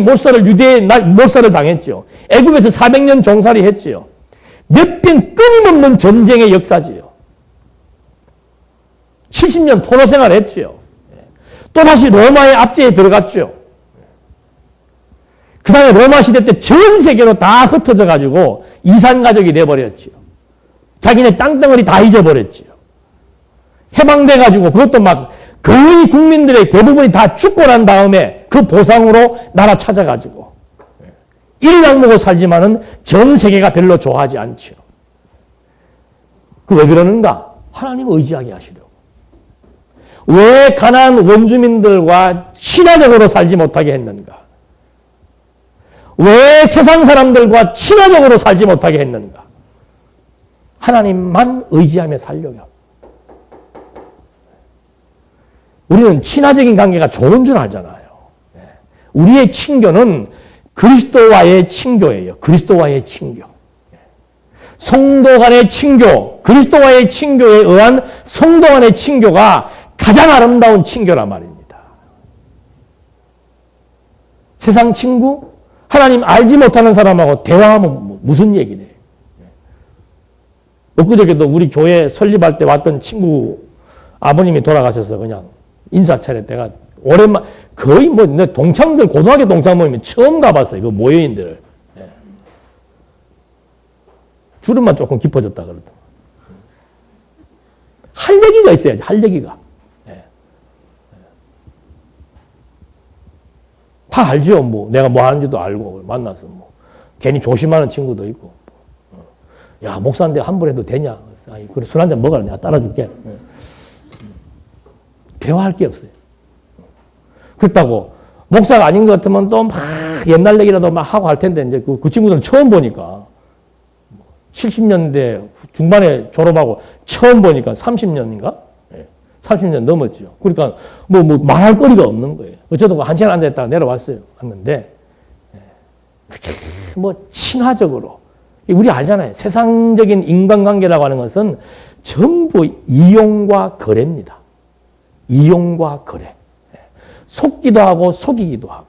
A: 유대에 몰살을 당했죠. 애굽에서 400년 종살이 했지요. 몇 번 끊임없는 전쟁의 역사지요. 70년 포로 생활했지요. 또다시 로마의 압제에 들어갔죠. 그 다음에 로마 시대 때 전 세계로 다 흩어져 가지고 이산가족이 돼버렸지요. 자기네 땅덩어리 다 잊어버렸지요. 해방돼 가지고 그것도 막 거의 국민들의 대부분이 다 죽고 난 다음에 그 보상으로 나라 찾아가지고 일약 먹고 살지만은 전 세계가 별로 좋아하지 않죠. 그 왜 그러는가? 하나님 의지하게 하시려고. 왜 가나안 원주민들과 친화적으로 살지 못하게 했는가? 왜 세상 사람들과 친화적으로 살지 못하게 했는가? 하나님만 의지하며 살려고. 우리는 친화적인 관계가 좋은 줄 알잖아요. 우리의 친교는 그리스도와의 친교예요. 그리스도와의 친교. 성도 간의 친교, 그리스도와의 친교에 의한 성도 간의 친교가 가장 아름다운 친교란 말입니다. 세상 친구? 하나님 알지 못하는 사람하고 대화하면 무슨 얘기네. 엊그저께도 우리 교회 설립할 때 왔던 친구 아버님이 돌아가셔서 그냥 인사 차렸다가 오랜만 거의 내 동창들 고등학교 동창 모임에 처음 가봤어요. 그 모여인들. 주름만 조금 깊어졌다 그러더라고요. 할 얘기가 있어야지, 할 얘기가. 다 알죠. 내가 뭐 하는지도 알고, 만나서 괜히 조심하는 친구도 있고. 야, 목사인데 함부로 해도 되냐? 그래, 술 한잔 먹어라. 내가 따라줄게. 대화할 게 없어요. 그렇다고, 목사가 아닌 것 같으면 또 막 옛날 얘기라도 막 하고 할 텐데, 이제 그 친구들은 처음 보니까. 70년대 중반에 졸업하고 처음 보니까 30년인가? 30년 넘었죠. 그러니까 말할 거리가 없는 거예요. 저도 한 시간 앉아있다가 내려왔어요. 왔는데 친화적으로 우리 알잖아요. 세상적인 인간관계라고 하는 것은 전부 이용과 거래입니다. 이용과 거래. 속기도 하고 속이기도 하고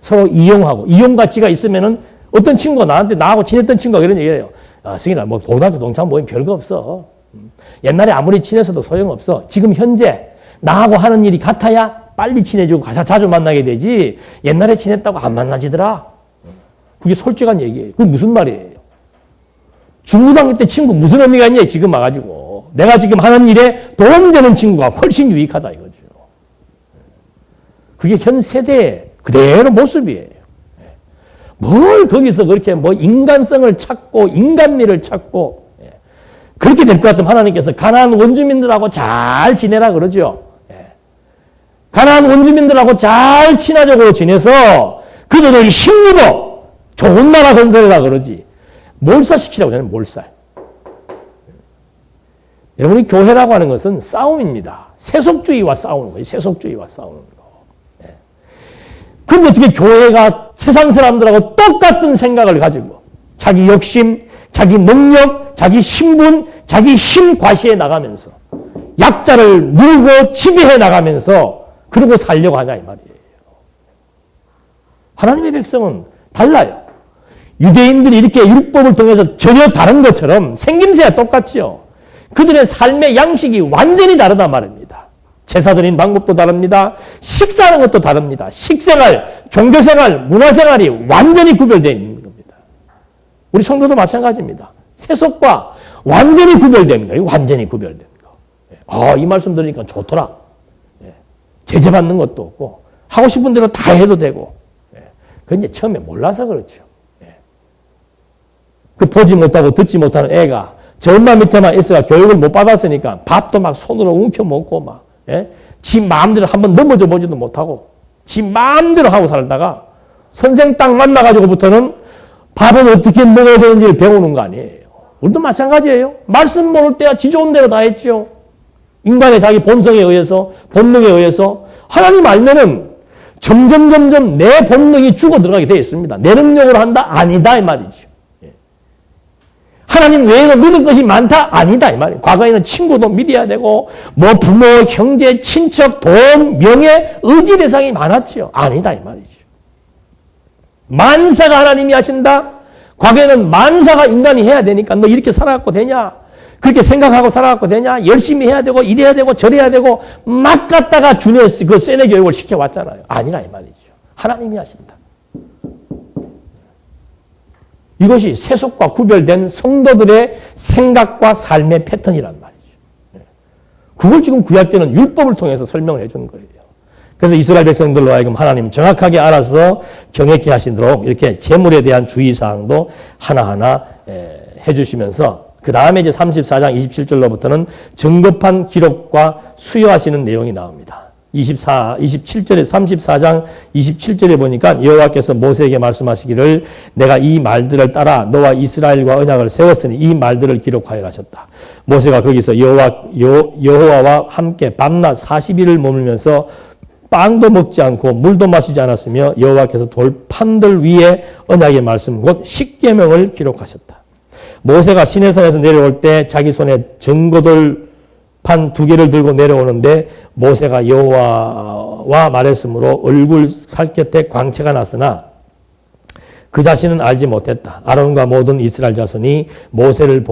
A: 서로 이용하고 이용 가치가 있으면은 어떤 친구가 나하고 친했던 친구가 이런 얘기를 해요. 승인아, 고등학교 동창 모임 별거 없어. 옛날에 아무리 친해서도 소용없어. 지금 현재 나하고 하는 일이 같아야 빨리 친해지고 자주 만나게 되지. 옛날에 친했다고 안 만나지더라. 그게 솔직한 얘기예요. 그게 무슨 말이에요? 중고등학교 때 친구 무슨 의미가 있냐? 지금 와가지고. 내가 지금 하는 일에 도움되는 친구가 훨씬 유익하다 이거죠. 그게 현 세대의 그대로 모습이에요. 뭘 거기서 그렇게 인간성을 찾고 인간미를 찾고 그렇게 될 것 같으면 하나님께서 가나안 원주민들하고 잘 지내라 그러죠. 가나안 원주민들하고 잘 친화적으로 지내서 그들을 힘입어 좋은 나라 건설해라 그러지. 몰살시키라고 하잖아요. 몰살. 여러분이 교회라고 하는 것은 싸움입니다. 세속주의와 싸우는 거예요. 세속주의와 싸우는 거. 그럼 어떻게 교회가 세상 사람들하고 똑같은 생각을 가지고 자기 욕심, 자기 능력, 자기 신분, 자기 힘 과시해 나가면서 약자를 물고 지배해 나가면서 그러고 살려고 하냐 이 말이에요. 하나님의 백성은 달라요. 유대인들이 이렇게 율법을 통해서 전혀 다른 것처럼 생김새가 똑같죠. 그들의 삶의 양식이 완전히 다르단 말입니다. 제사 드리는 방법도 다릅니다. 식사하는 것도 다릅니다. 식생활, 종교생활, 문화생활이 완전히 구별되어 있는 겁니다. 우리 성도도 마찬가지입니다. 세속과 완전히 구별되는 거예요. 완전히 구별되는 거. 이 말씀 들으니까 좋더라. 제재받는 것도 없고 하고 싶은 대로 다 해도 되고. 그건 이제 처음에 몰라서 그렇죠. 그 보지 못하고 듣지 못하는 애가 저 엄마 밑에만 있어가 교육을 못 받았으니까 밥도 막 손으로 움켜 먹고 막, 예? 지 마음대로 한번 넘어져 보지도 못하고 지 마음대로 하고 살다가 선생 딱 만나가지고부터는 밥은 어떻게 먹어야 되는지를 배우는 거 아니에요. 우리도 마찬가지예요. 말씀 모를 때야 지 좋은 대로 다 했죠. 인간의 자기 본성에 의해서, 본능에 의해서. 하나님 알면은 점점 내 본능이 죽어 들어가게 되어 있습니다. 내 능력으로 한다? 아니다 이 말이죠. 하나님 외에도 믿을 것이 많다? 아니다 이 말이에요. 과거에는 친구도 믿어야 되고 뭐 부모, 형제, 친척, 돈, 명예, 의지 대상이 많았죠. 아니다 이 말이죠. 만사가 하나님이 하신다? 과거에는 만사가 인간이 해야 되니까 너 이렇게 살아갖고 되냐? 그렇게 생각하고 살아갖고 되냐? 열심히 해야 되고 이래야 되고 저래야 되고 막 갖다가 주는 그 쇠뇌 교육을 시켜왔잖아요. 아니라 이 말이죠. 하나님이 하신다. 이것이 세속과 구별된 성도들의 생각과 삶의 패턴이란 말이죠. 그걸 지금 구약 때는 율법을 통해서 설명을 해준 거예요. 그래서 이스라엘 백성들로 하여금 하나님 정확하게 알아서 경외케 하시도록 이렇게 재물에 대한 주의사항도 하나하나 해주시면서 그 다음에 이제 34장 27절로부터는 정급한 기록과 수여하시는 내용이 나옵니다. 27절에 34장 27절에 보니까 여호와께서 모세에게 말씀하시기를 내가 이 말들을 따라 너와 이스라엘과 언약을 세웠으니 이 말들을 기록하여 하셨다. 모세가 거기서 여호와와 함께 밤낮 40일을 머물면서 빵도 먹지 않고 물도 마시지 않았으며 여호와께서 돌판들 위에 언약의 말씀 곧 십계명을 기록하셨다. 모세가 시내산에서 내려올 때 자기 손에 정고돌판 2개를 들고 내려오는데 모세가 여호와와 말했으므로 얼굴 살곁에 광채가 났으나 그 자신은 알지 못했다. 아론과 모든 이스라엘 자손이 모세를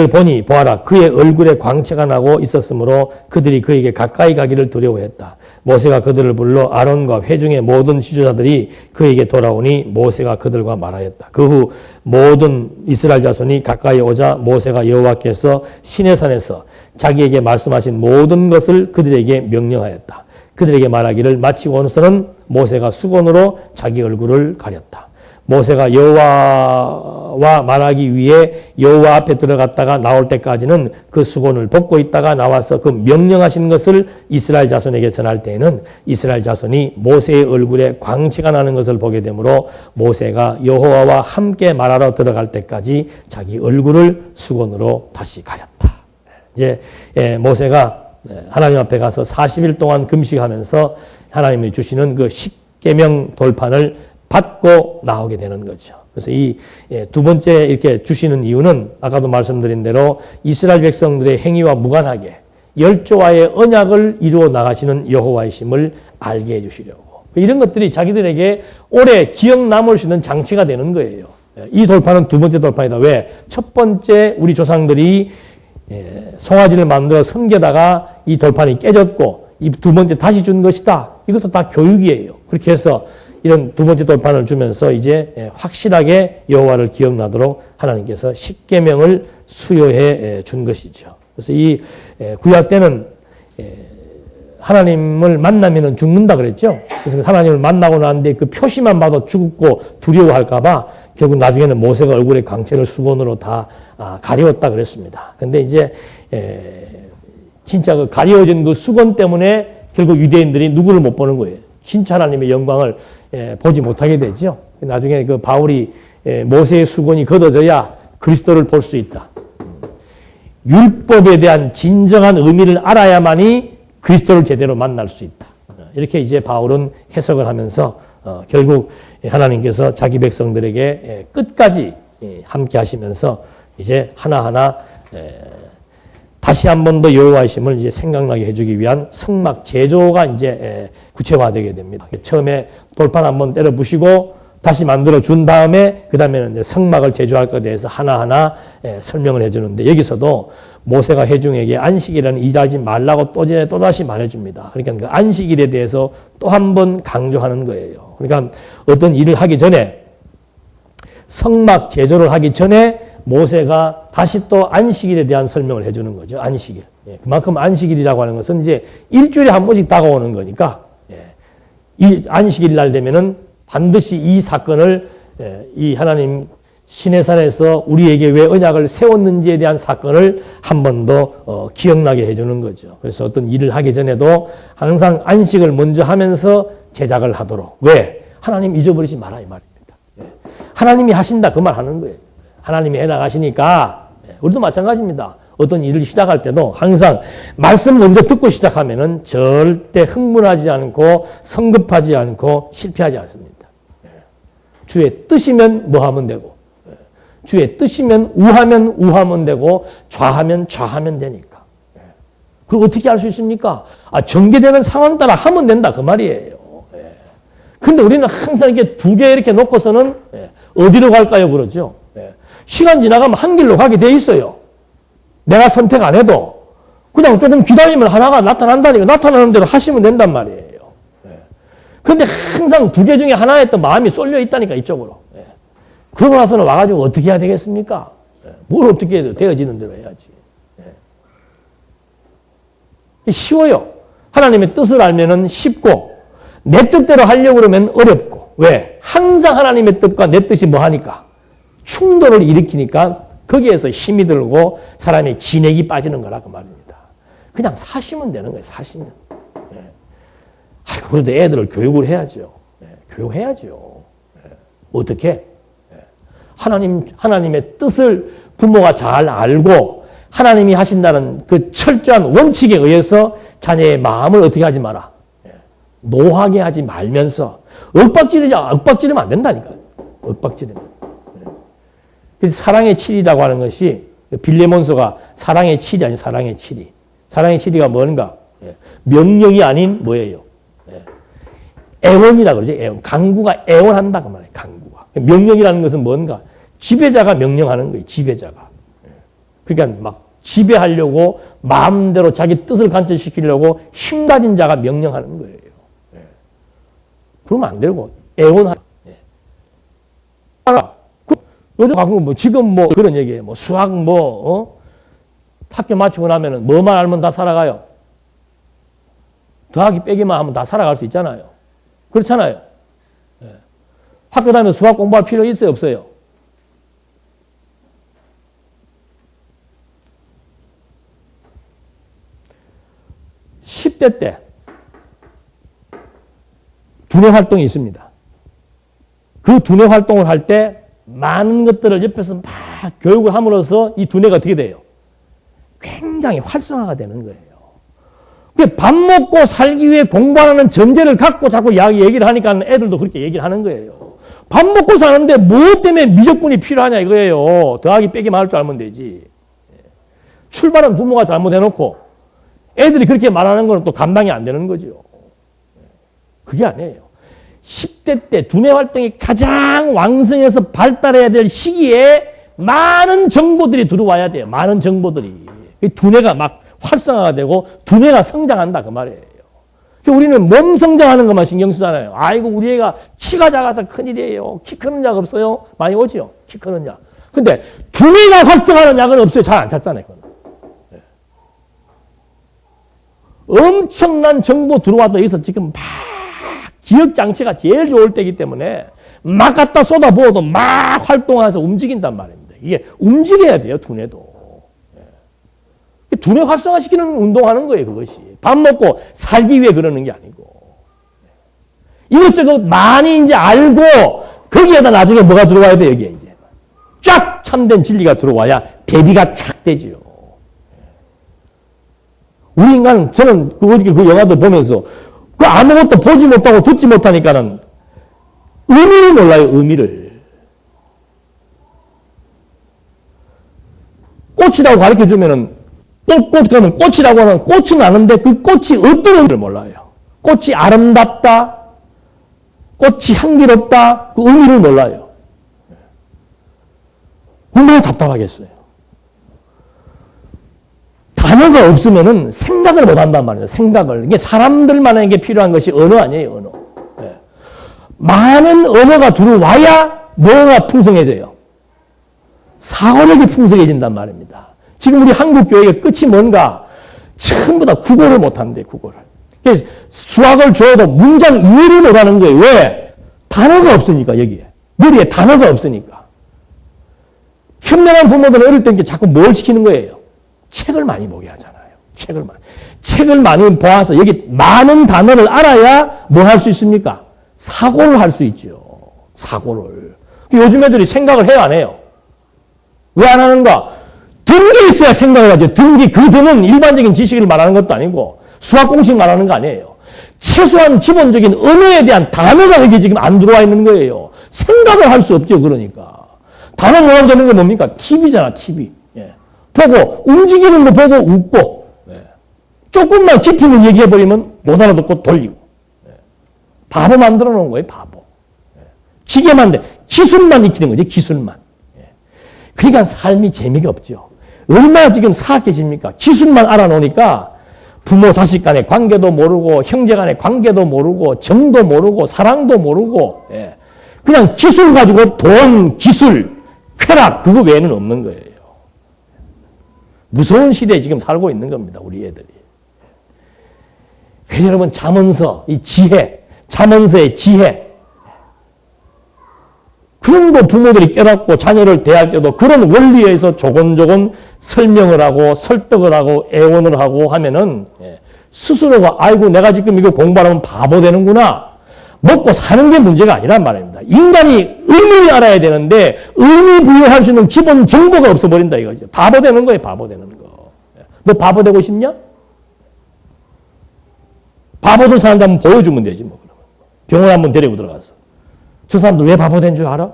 A: 보니 보아라 그의 얼굴에 광채가 나고 있었으므로 그들이 그에게 가까이 가기를 두려워했다. 모세가 그들을 불러 아론과 회중의 모든 지도자들이 그에게 돌아오니 모세가 그들과 말하였다. 그 후 모든 이스라엘 자손이 가까이 오자 모세가 여호와께서 시내산에서 자기에게 말씀하신 모든 것을 그들에게 명령하였다. 그들에게 말하기를 마치고 오는서는 모세가 수건으로 자기 얼굴을 가렸다. 모세가 여호와와 말하기 위해 여호와 앞에 들어갔다가 나올 때까지는 그 수건을 벗고 있다가 나와서 그 명령하신 것을 이스라엘 자손에게 전할 때에는 이스라엘 자손이 모세의 얼굴에 광채가 나는 것을 보게 되므로 모세가 여호와와 함께 말하러 들어갈 때까지 자기 얼굴을 수건으로 다시 가렸다. 이제 모세가 하나님 앞에 가서 40일 동안 금식하면서 하나님이 주시는 그 십계명 돌판을 받고 나오게 되는 거죠. 그래서 이 두 번째 이렇게 주시는 이유는 아까도 말씀드린 대로 이스라엘 백성들의 행위와 무관하게 열조와의 언약을 이루어 나가시는 여호와이심을 알게 해주시려고. 이런 것들이 자기들에게 오래 기억 남을 수 있는 장치가 되는 거예요. 이 돌판은 두 번째 돌판이다. 왜? 첫 번째 우리 조상들이 송아지를 만들어 섬겨다가 이 돌판이 깨졌고 이 두 번째 다시 준 것이다. 이것도 다 교육이에요. 그렇게 해서 이런 두 번째 돌판을 주면서 이제 확실하게 여호와를 기억나도록 하나님께서 십계명을 수여해 준 것이죠. 그래서 이 구약 때는 하나님을 만나면은 죽는다 그랬죠. 그래서 하나님을 만나고 나는데 그 표시만 봐도 죽고 두려워할까봐 결국 나중에는 모세가 얼굴에 광채를 수건으로 다 가리웠다 그랬습니다. 근데 이제 진짜 그 가리워진 그 수건 때문에 결국 유대인들이 누구를 못 보는 거예요. 진짜 하나님의 영광을 보지 못하게 되죠. 나중에 그 바울이 모세의 수건이 걷어져야 그리스도를 볼 수 있다. 율법에 대한 진정한 의미를 알아야만이 그리스도를 제대로 만날 수 있다. 이렇게 이제 바울은 해석을 하면서 결국 하나님께서 자기 백성들에게 끝까지 함께 하시면서 이제 하나하나 다시 한 번 더 여호와이심을 이제 생각나게 해주기 위한 성막 제조가 이제 구체화되게 됩니다. 처음에 돌판 한번 때려 부시고 다시 만들어 준 다음에 그 다음에는 이제 성막을 제조할 것에 대해서 하나하나 설명을 해주는데 여기서도 모세가 회중에게 안식일에는 일하지 말라고 또다시 말해줍니다. 그러니까 그 안식일에 대해서 또 한 번 강조하는 거예요. 그러니까 어떤 일을 하기 전에 성막 제조를 하기 전에 모세가 다시 또 안식일에 대한 설명을 해주는 거죠. 안식일. 그만큼 안식일이라고 하는 것은 이제 일주일에 한 번씩 다가오는 거니까 이 안식일 날 되면은 반드시 이 사건을 이 하나님 시내산에서 우리에게 왜 언약을 세웠는지에 대한 사건을 한 번 더 기억나게 해주는 거죠. 그래서 어떤 일을 하기 전에도 항상 안식을 먼저 하면서 제작을 하도록. 왜? 하나님 잊어버리지 마라 이 말입니다. 하나님이 하신다 그 말 하는 거예요. 하나님이 해나가시니까 우리도 마찬가지입니다. 어떤 일을 시작할 때도 항상 말씀 먼저 듣고 시작하면은 절대 흥분하지 않고 성급하지 않고 실패하지 않습니다. 주의 뜻이면 뭐 하면 되고 주의 뜻이면 우하면 우하면 되고 좌하면 좌하면 되니까. 그걸 어떻게 할 수 있습니까? 전개되는 상황 따라 하면 된다 그 말이에요. 근데 우리는 항상 이렇게 두 개 이렇게 놓고서는 어디로 갈까요? 그러죠. 시간 지나가면 한 길로 가게 돼 있어요. 내가 선택 안 해도 그냥 조금 기다리면 하나가 나타난다니까 나타나는 대로 하시면 된단 말이에요. 그런데 항상 두 개 중에 하나에 또 마음이 쏠려 있다니까 이쪽으로. 그러고 나서는 와가지고 어떻게 해야 되겠습니까? 뭘 어떻게 해도 되어지는 대로 해야지. 쉬워요. 하나님의 뜻을 알면은 쉽고 내 뜻대로 하려고 그러면 어렵고. 왜? 항상 하나님의 뜻과 내 뜻이 뭐 하니까? 충돌을 일으키니까 거기에서 힘이 들고 사람의 진액이 빠지는 거라 그 말입니다. 그냥 사시면 되는 거예요. 사시면. 그래도 애들을 교육을 해야죠. 교육해야죠. 어떻게? 하나님의 뜻을 부모가 잘 알고 하나님이 하신다는 그 철저한 원칙에 의해서 자녀의 마음을 어떻게 하지 마라. 노하게 하지 말면서 윽박지르면 안 된다니까요. 윽박지르면. 그래서 사랑의 7이라고 하는 것이 빌레몬서가 사랑의 7이 아닌 사랑의 7이. 사랑의 7이가 뭔가? 명령이 아닌 뭐예요? 애원이라고 그러죠. 애원. 강구가 애원한다 그 말이에요. 강구가. 명령이라는 것은 뭔가? 지배자가 명령하는 거예요. 지배자가. 그러니까 막 지배하려고 마음대로 자기 뜻을 관철시키려고 힘 가진 자가 명령하는 거예요. 그러면 안 되고 애원하라. 요즘 가끔 뭐 지금 뭐 그런 얘기예요. 뭐 수학 학교 마치고 나면은 뭐만 알면 다 살아가요. 더하기 빼기만 하면 다 살아갈 수 있잖아요. 그렇잖아요. 학교 다니면 수학 공부할 필요 있어요, 없어요? (10대) 때 두뇌 활동이 있습니다. 그 두뇌 활동을 할 때 많은 것들을 옆에서 막 교육을 함으로써 이 두뇌가 어떻게 돼요? 굉장히 활성화가 되는 거예요. 밥 먹고 살기 위해 공부하는 전제를 갖고 자꾸 얘기를 하니까 애들도 그렇게 얘기를 하는 거예요. 밥 먹고 사는데 뭐 때문에 미적분이 필요하냐 이거예요. 더하기 빼기만 할 줄 알면 되지. 출발은 부모가 잘못해놓고 애들이 그렇게 말하는 건 또 감당이 안 되는 거죠. 그게 아니에요. 10대 때 두뇌 활동이 가장 왕성해서 발달해야 될 시기에 많은 정보들이 들어와야 돼요. 많은 정보들이. 두뇌가 막 활성화가 되고 두뇌가 성장한다 그 말이에요. 우리는 몸 성장하는 것만 신경 쓰잖아요. 아이고 우리 애가 키가 작아서 큰일이에요. 키 크는 약 없어요? 많이 오죠? 키 크는 약. 근데 두뇌가 활성화하는 약은 없어요. 잘 안 찾잖아요. 네. 엄청난 정보 들어와도 여기서 지금 막 기억장치가 제일 좋을 때이기 때문에 막 갖다 쏟아부어도 막 활동해서 움직인단 말입니다. 이게 움직여야 돼요. 두뇌도. 두뇌 활성화시키는 운동하는 거예요, 그것이. 밥 먹고 살기 위해 그러는 게 아니고. 이것저것 많이 이제 알고, 거기에다 나중에 뭐가 들어와야 돼, 여기에 이제. 쫙 참된 진리가 들어와야 대비가 쫙 되지요. 우리 인간은, 저는 그 영화도 보면서, 그 아무것도 보지 못하고 듣지 못하니까는 의미를 몰라요, 의미를. 꽃이라고 가르쳐 주면은 꽃 그러면 꽃이라고 하는 꽃은 아는데 그 꽃이 어떤 의미를 몰라요. 꽃이 아름답다, 꽃이 향기롭다, 그 의미를 몰라요. 얼마나 답답하겠어요. 단어가 없으면은 생각을 못 한단 말이에요. 생각을. 이게 사람들만에게 필요한 것이 언어 아니에요, 언어. 네. 많은 언어가 들어와야 뭐가 풍성해져요. 사고력이 풍성해진단 말입니다. 지금 우리 한국 교회의 끝이 뭔가? 전부 다 국어를 못한대, 국어를. 수학을 줘도 문장 이해를 못하는 거예요. 왜? 단어가 없으니까, 여기에. 머리에 단어가 없으니까. 현명한 부모들은 어릴 때 자꾸 뭘 시키는 거예요? 책을 많이 보게 하잖아요. 책을 많이 보아서 여기 많은 단어를 알아야 뭐 할 수 있습니까? 사고를 할 수 있죠. 사고를. 요즘 애들이 생각을 해요, 안 해요? 왜 안 하는가? 든 게 있어야 생각을 하죠. 그 든은 일반적인 지식을 말하는 것도 아니고 수학 공식 말하는 거 아니에요. 최소한 기본적인 언어에 대한 단어가 여기 지금 안 들어와 있는 거예요. 생각을 할 수 없죠, 그러니까. 단어 모아도 되는 게 뭡니까? TV잖아, TV. 예. 보고, 움직이는 거 보고 웃고, 예. 조금만 깊이는 얘기해버리면 못 알아듣고 돌리고. 예. 바보 만들어 놓은 거예요, 바보. 예. 기계만 돼. 기술만 익히는 거지, 기술만. 예. 그러니까 삶이 재미가 없죠. 얼마나 지금 사악해집니까? 기술만 알아놓으니까 부모 자식 간의 관계도 모르고 형제 간의 관계도 모르고 정도 모르고 사랑도 모르고 예. 그냥 기술 가지고 돈, 기술, 쾌락 그거 외에는 없는 거예요. 무서운 시대에 지금 살고 있는 겁니다. 우리 애들이. 그래서 여러분 잠언서 이 지혜, 잠언서의 지혜 그런 거 부모들이 깨닫고 자녀를 대할 때도 그런 원리에서 조곤조곤 설명을 하고 설득을 하고 애원을 하고 하면은 스스로가 아이고 내가 지금 이거 공부하면 바보 되는구나. 먹고 사는 게 문제가 아니란 말입니다. 인간이 의미를 알아야 되는데 의미 부여할 수 있는 기본 정보가 없어버린다 이거죠. 바보 되는 거예요. 바보 되는 거. 너 바보 되고 싶냐? 바보들 사는데 한번 보여주면 되지 뭐. 병원 한번 데리고 들어가서. 저 사람들 왜 바보 된 줄 알아?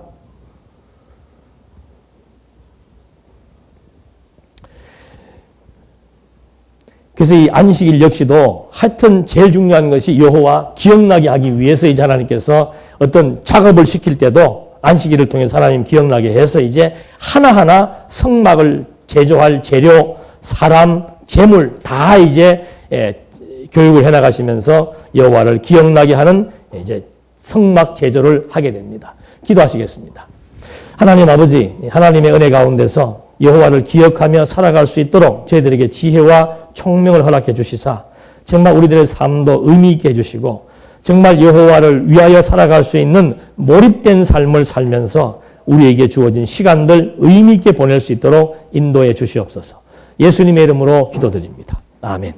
A: 그래서 이 안식일 역시도 하여튼 제일 중요한 것이 여호와 기억나게 하기 위해서 이제 하나님께서 어떤 작업을 시킬 때도 안식일을 통해서 하나님 기억나게 해서 이제 하나하나 성막을 제조할 재료, 사람, 재물 다 이제 교육을 해나가시면서 여호와를 기억나게 하는 이제 성막 제조를 하게 됩니다. 기도하시겠습니다. 하나님 아버지, 하나님의 은혜 가운데서 여호와를 기억하며 살아갈 수 있도록 저희들에게 지혜와 총명을 허락해 주시사 정말 우리들의 삶도 의미 있게 해주시고 정말 여호와를 위하여 살아갈 수 있는 몰입된 삶을 살면서 우리에게 주어진 시간들 의미 있게 보낼 수 있도록 인도해 주시옵소서. 예수님의 이름으로 기도드립니다. 아멘.